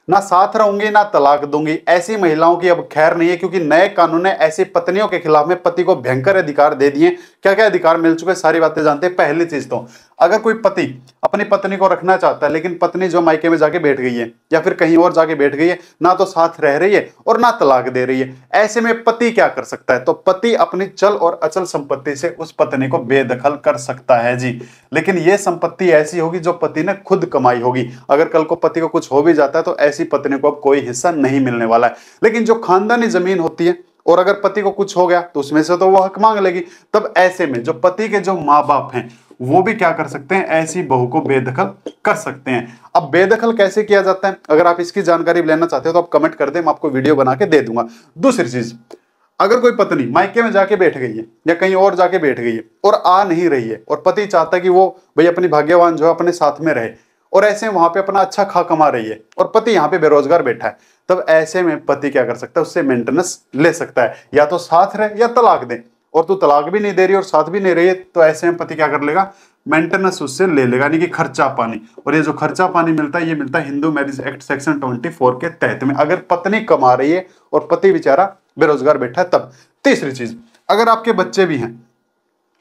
ना साथ रहूंगी ना तलाक दूंगी। ऐसी महिलाओं की अब खैर नहीं है, क्योंकि नए कानून ने ऐसी पत्नियों के खिलाफ में पति को भयंकर अधिकार दे दिए। क्या क्या अधिकार मिल चुके हैं, सारी बातें जानते हैं। पहली चीज तो अगर कोई पति अपनी पत्नी को रखना चाहता है, लेकिन पत्नी जो मायके में जाके बैठ गई है या फिर कहीं और जाके बैठ गई है, ना तो साथ रह रही है और ना तलाक दे रही है, ऐसे में पति क्या कर सकता है? तो पति अपनी चल और अचल संपत्ति से उस पत्नी को बेदखल कर सकता है जी। लेकिन यह संपत्ति ऐसी होगी जो पति ने खुद कमाई होगी। अगर कल को पति को कुछ हो भी जाता है तो ऐसी पत्नी को अब कोई हिस्सा नहीं मिलने वाला है। लेकिन जो खानदानी जमीन होती है और अगर पति को कुछ हो गया तो उसमें से तो वो हक मांग लेगी। तब ऐसे में जो पति के जो माँ बाप हैं वो भी क्या कर सकते हैं? ऐसी बहू को बेदखल कर सकते हैं। अब बेदखल कैसे किया जाता है, अगर आप इसकी जानकारी लेना चाहते हो तो आप कमेंट कर दें, मैं आपको वीडियो बना के दे दूंगा। दूसरी चीज, अगर कोई पत्नी मायके में जाके बैठ गई है या कहीं और जाके बैठ गई है और आ नहीं रही है और पति चाहता है कि वो भाई अपनी भाग्यवान जो है अपने साथ में रहे, और ऐसे वहां पे अपना अच्छा खा कमा रही है और पति यहाँ पे बेरोजगार बैठा है, तब ऐसे में पति क्या कर सकता है? उससे मेंटेनेंस ले सकता है, या तो साथ रहे या तलाक दे। और तू तलाक भी नहीं दे रही और साथ भी नहीं रही है, तो ऐसे में पति क्या कर लेगा? मेंटेनेंस उससे ले लेगा, यानी कि खर्चा पानी। और ये जो खर्चा पानी मिलता है ये मिलता है हिंदू मैरिज एक्ट सेक्शन 24 के तहत में, अगर पत्नी कमा रही है और पति बेचारा बेरोजगार बैठा है तब। तीसरी चीज, अगर आपके बच्चे भी हैं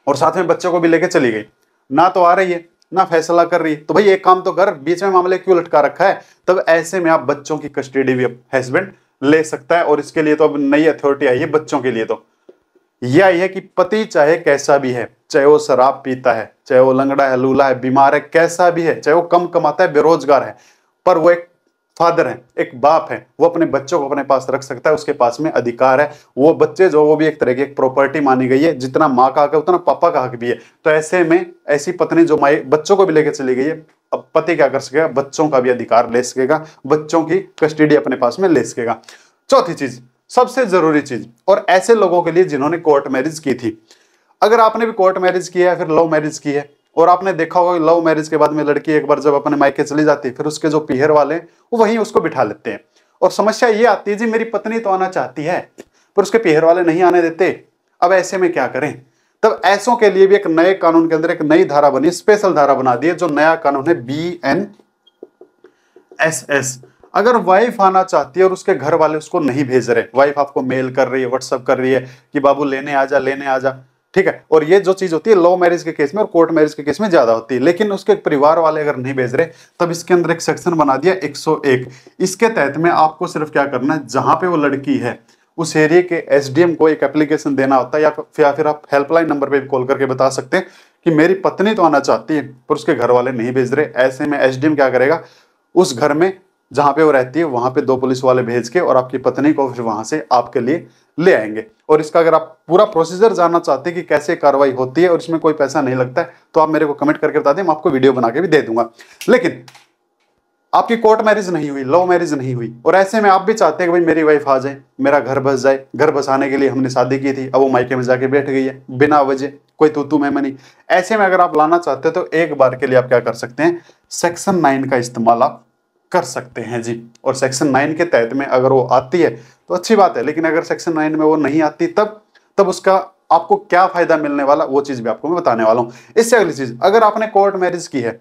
और साथ में बच्चों को भी लेके चली गई, ना तो आ रही है ना फैसला कर रही है, तो भाई एक काम तो कर, बीच में मामले क्यों लटका रखा है? तब ऐसे में आप बच्चों की कस्टडी भी हस्बैंड ले सकता है। और इसके लिए तो अब नई अथॉरिटी आई है बच्चों के लिए, तो यह आई है कि पति चाहे कैसा भी है, चाहे वो शराब पीता है, चाहे वो लंगड़ा है, लूला है, बीमार है, कैसा भी है, चाहे वो कम कमाता है, बेरोजगार है, पर वो एक फादर है, एक बाप है, वो अपने बच्चों को अपने पास रख सकता है, उसके पास में अधिकार है। वो बच्चे जो वो भी एक तरह की एक प्रॉपर्टी मानी गई है, जितना माँ का हक है उतना पापा का हक भी है। तो ऐसे में ऐसी पत्नी जो माँ बच्चों को भी लेकर चली गई है, अब पति क्या कर सकेगा? बच्चों का भी अधिकार ले सकेगा, बच्चों की कस्टडी अपने पास में ले सकेगा। चौथी चीज, सबसे जरूरी चीज, और ऐसे लोगों के लिए जिन्होंने कोर्ट मैरिज की थी, अगर आपने भी कोर्ट मैरिज किया है फिर लव मैरिज की है, और आपने देखा होगा लव मैरिज के बाद में लड़की एक बार जब अपने मायके चली जाती है, फिर उसके जो पीहर वाले वो वहीं उसको बिठा लेते हैं। और समस्या ये आती है जी, मेरी पत्नी तो आना चाहती है पर उसके पीहर वाले नहीं आने देते, अब ऐसे में क्या करें? तब ऐसों के लिए भी एक नए कानून के अंदर एक नई धारा बनी, स्पेशल धारा बना दी है, जो नया कानून है BNSS। अगर वाइफ आना चाहती है और उसके घर वाले उसको नहीं भेज रहे, वाइफ आपको मेल कर रही है, व्हाट्सअप कर रही है कि बाबू लेने आ जा, लेने आ जा, ठीक है, और ये जो चीज होती है लव मैरिज के केस में और कोर्ट मैरिज के केस में ज्यादा होती है, लेकिन उसके परिवार वाले अगर नहीं भेज रहे, तब इसके अंदर एक सेक्शन बना दिया 101। इसके तहत में आपको सिर्फ क्या करना है, जहां पे वो लड़की है उस एरिया के SDM को एक एप्लीकेशन देना होता है, या फिर आप हेल्पलाइन नंबर पे भी कॉल करके बता सकते हैं कि मेरी पत्नी तो आना चाहती है पर उसके घर वाले नहीं भेज रहे। ऐसे में SDM क्या करेगा? उस घर में जहां पे वो रहती है वहां पे 2 पुलिस वाले भेज के और आपकी पत्नी को फिर वहां से आपके लिए ले आएंगे। और इसका अगर आप पूरा प्रोसीजर जानना चाहते हैं कि कैसे कार्रवाई होती है और इसमें कोई पैसा नहीं लगता है, तो आप मेरे को कमेंट करके बता दें, मैं आपको वीडियो बना के भी दे दूंगा। लेकिन आपकी कोर्ट मैरिज नहीं हुई, लव मैरिज नहीं हुई, और ऐसे में आप भी चाहते हैं कि भाई मेरी वाइफ आ जाए, मेरा घर बस जाए, घर बसाने के लिए हमने शादी की थी, अब वो मायके में जाके बैठ गई है बिना वजह, कोई तू मैं नहीं। ऐसे में अगर आप लाना चाहते हो तो एक बार के लिए आप क्या कर सकते हैं? सेक्शन 9 का इस्तेमाल आप कर सकते हैं जी। और सेक्शन 9 के तहत में अगर वो आती है तो अच्छी बात है, लेकिन अगर सेक्शन 9 में वो नहीं आती तब उसका आपको क्या फायदा मिलने वाला, वो चीज भी आपको मैं बताने वाला हूं। इससे अगली चीज, अगर आपने कोर्ट मैरिज की है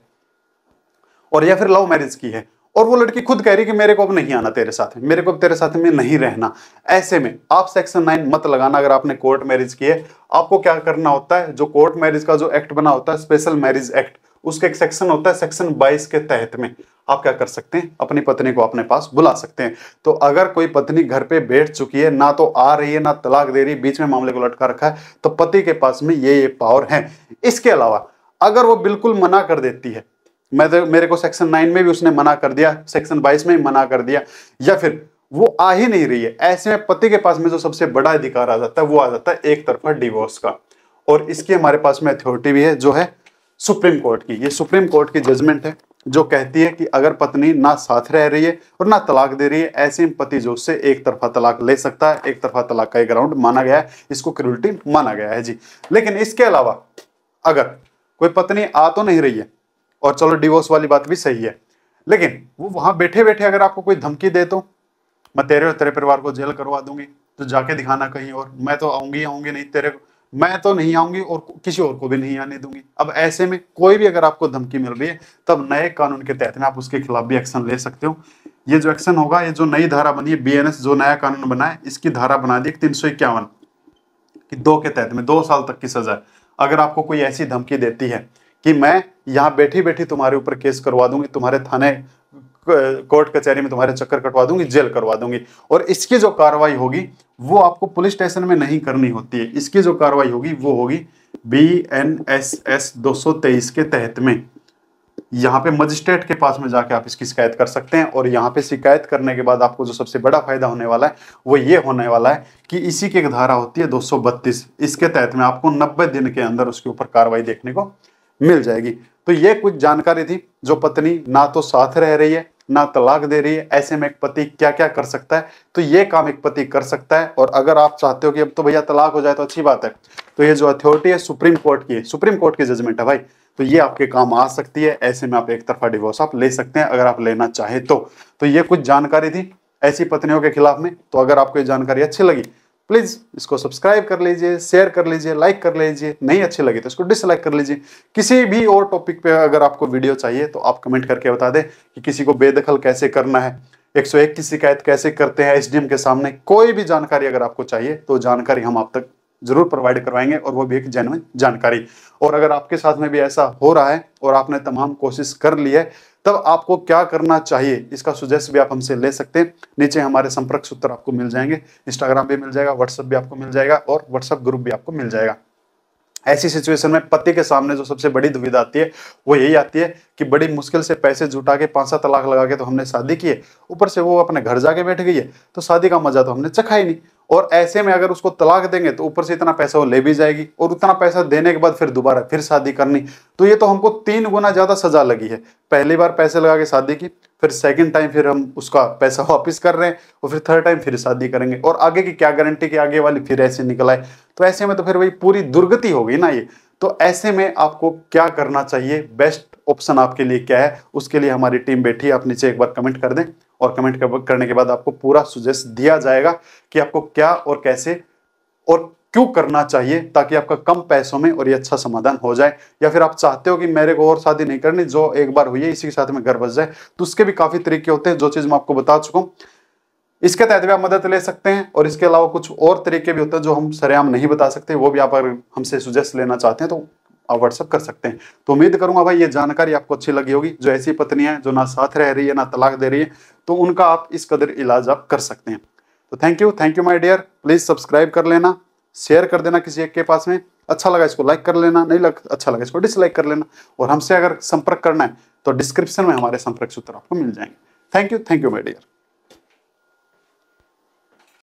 और या फिर लव मैरिज की है और वो लड़की खुद कह रही कि मेरे को अब नहीं आना तेरे साथ में, मेरे को अब तेरे साथ में नहीं रहना, ऐसे में आप सेक्शन 9 मत लगाना। अगर आपने कोर्ट मैरिज की है, आपको क्या करना होता है? जो कोर्ट मैरिज का जो एक्ट बना होता है, स्पेशल मैरिज एक्ट, उसका एक सेक्शन होता है सेक्शन 22 के तहत में आप क्या कर सकते हैं? अपनी पत्नी को अपने पास बुला सकते हैं। तो अगर कोई पत्नी घर पे बैठ चुकी है, ना तो आ रही है ना तलाक दे रही, बीच में मामले को लटका रखा है, तो पति के पास में ये पावर है। इसके अलावा अगर वो बिल्कुल मना कर देती है, मेरे को सेक्शन 9 में भी उसने मना कर दिया, सेक्शन 22 में भी मना कर दिया, या फिर वो आ ही नहीं रही है, ऐसे में पति के पास में जो सबसे बड़ा अधिकार आ जाता है वो आ जाता है एक तरफा डिवोर्स का। और इसकी हमारे पास में अथॉरिटी भी है, जो है सुप्रीम कोर्ट की। ये सुप्रीम कोर्ट की जजमेंट है जो कहती है कि अगर पत्नी ना साथ रह रही है और ना तलाक दे रही है, ऐसे में पति जो उससे एक तरफा तलाक ले सकता है। एक तरफा तलाक का एक ग्राउंड माना गया है, इसको क्रूरटी माना गया है जी। लेकिन इसके अलावा अगर कोई पत्नी आ तो नहीं रही है, और चलो डिवोर्स वाली बात भी सही है, लेकिन वो वहां बैठे बैठे अगर आपको कोई धमकी दे, तो मैं तेरे और तेरे परिवार को जेल करवा दूंगी, तो जाके दिखाना कहीं और, मैं तो आऊंगी नहीं, तेरे को मैं तो नहीं आऊंगी और किसी और को भी नहीं आने दूंगी। अब ऐसे में कोई भी अगर आपको धमकी मिल रही है, तब नए कानून के तहत में आप उसके खिलाफ भी एक्शन ले सकते हो। ये जो एक्शन होगा, ये जो नई धारा बनी है बीएनएस, जो नया कानून बना है, इसकी धारा बना दी 351 कि 2 के तहत में 2 साल तक की सजा। अगर आपको कोई ऐसी धमकी देती है कि मैं यहाँ बैठी बैठी तुम्हारे ऊपर केस करवा दूंगी, तुम्हारे थाने कोर्ट कचहरी में तुम्हारे चक्कर कटवा दूंगी, जेल करवा दूंगी, और इसकी जो कार्रवाई होगी वो आपको पुलिस स्टेशन में नहीं करनी होती है, इसकी जो कार्रवाई होगी वो होगी BNSS 223 के तहत में। यहाँ पे मजिस्ट्रेट के पास में जाके आप इसकी शिकायत कर सकते हैं, और यहाँ पे शिकायत करने के बाद आपको जो सबसे बड़ा फायदा होने वाला है वो ये होने वाला है कि इसी की एक धारा होती है 232, इसके तहत में आपको 90 दिन के अंदर उसके ऊपर कार्रवाई देखने को मिल जाएगी। तो ये कुछ जानकारी थी, जो पत्नी ना तो साथ रह रही है ना तलाक दे रही है, ऐसे में एक पति क्या क्या कर सकता है, तो ये काम एक पति कर सकता है। और अगर आप चाहते हो कि अब तो भैया तलाक हो जाए तो अच्छी बात है, तो ये जो अथॉरिटी है सुप्रीम कोर्ट की है, सुप्रीम कोर्ट की जजमेंट है भाई, तो ये आपके काम आ सकती है। ऐसे में आप एक तरफा डिवोर्स आप ले सकते हैं अगर आप लेना चाहे तो ये कुछ जानकारी थी ऐसी पत्नियों के खिलाफ में। तो अगर आपको ये जानकारी अच्छी लगी, प्लीज इसको सब्सक्राइब कर लीजिए, शेयर कर लीजिए, लाइक कर लीजिए, नहीं अच्छी लगी तो इसको डिसलाइक कर लीजिए। किसी भी और टॉपिक पे अगर आपको वीडियो चाहिए तो आप कमेंट करके बता दें कि किसी को बेदखल कैसे करना है, 101 की शिकायत कैसे करते हैं एसडीएम के सामने, कोई भी जानकारी अगर आपको चाहिए तो जानकारी हम आप तक जरूर प्रोवाइड करवाएंगे, और वो भी एक जेन्युइन जानकारी। और अगर आपके साथ में भी ऐसा हो रहा है और आपने तमाम कोशिश कर ली है, तब आपको क्या करना चाहिए इसका सुझाव भी आप हमसे ले सकते हैं। नीचे हमारे संपर्क सूत्र आपको मिल जाएंगे, इंस्टाग्राम भी मिल जाएगा, व्हाट्सएप भी आपको मिल जाएगा, और व्हाट्सएप ग्रुप भी आपको मिल जाएगा। ऐसी सिचुएशन में पति के सामने जो सबसे बड़ी दुविधा आती है वो यही आती है कि बड़ी मुश्किल से पैसे जुटा के 5-7 लाख लगा के तो हमने शादी की है, ऊपर से वो अपने घर जाके बैठ गई है, तो शादी का मजा तो हमने चखा ही नहीं। और ऐसे में अगर उसको तलाक देंगे तो ऊपर से इतना पैसा वो ले भी जाएगी, और उतना पैसा देने के बाद फिर दोबारा फिर शादी करनी, तो ये तो हमको 3 गुना ज्यादा सजा लगी है। पहली बार पैसे लगा के शादी की, फिर सेकंड टाइम फिर हम उसका पैसा वापस कर रहे हैं, और फिर थर्ड टाइम फिर शादी करेंगे, और आगे की क्या गारंटी कि आगे वाली फिर ऐसे निकल आए। तो ऐसे में तो फिर वही पूरी दुर्गति होगी ना ये। तो ऐसे में आपको क्या करना चाहिए, बेस्ट ऑप्शन आपके लिए क्या है, उसके लिए हमारी टीम बैठी है। आप नीचे एक बार कमेंट कर दें, और कमेंट करने के बाद आपको पूरा सुजेस्ट दिया जाएगा कि आपको क्या और कैसे और क्यों करना चाहिए, ताकि आपका कम पैसों में और ये अच्छा समाधान हो जाए। या फिर आप चाहते हो कि मेरे को और शादी नहीं करनी, जो एक बार हुई है इसी के साथ में घर बस जाए, तो उसके भी काफी तरीके होते हैं, जो चीज मैं आपको बता चुका हूँ। इसके तहत भी आप मदद ले सकते हैं, और इसके अलावा कुछ और तरीके भी होते हैं जो हम सरेआम नहीं बता सकते, वो भी आप अगर हमसे सुजेस्ट लेना चाहते हैं तो आप व्हाट्सअप कर सकते हैं। तो उम्मीद करूंगा भाई ये जानकारी आपको अच्छी लगी होगी। जो ऐसी पत्नियां हैं जो ना साथ रह रही है ना तलाक दे रही है, तो उनका आप इस कदर इलाज आप कर सकते हैं। तो thank you my dear. Please subscribe कर लेना, शेयर कर देना किसी एक के पास में, अच्छा लगा इसको लाइक कर लेना, नहीं अच्छा लगा इसको डिसलाइक कर लेना। और हमसे अगर संपर्क करना है तो डिस्क्रिप्शन में हमारे संपर्क सूत्र आपको मिल जाएंगे। Thank you my dear.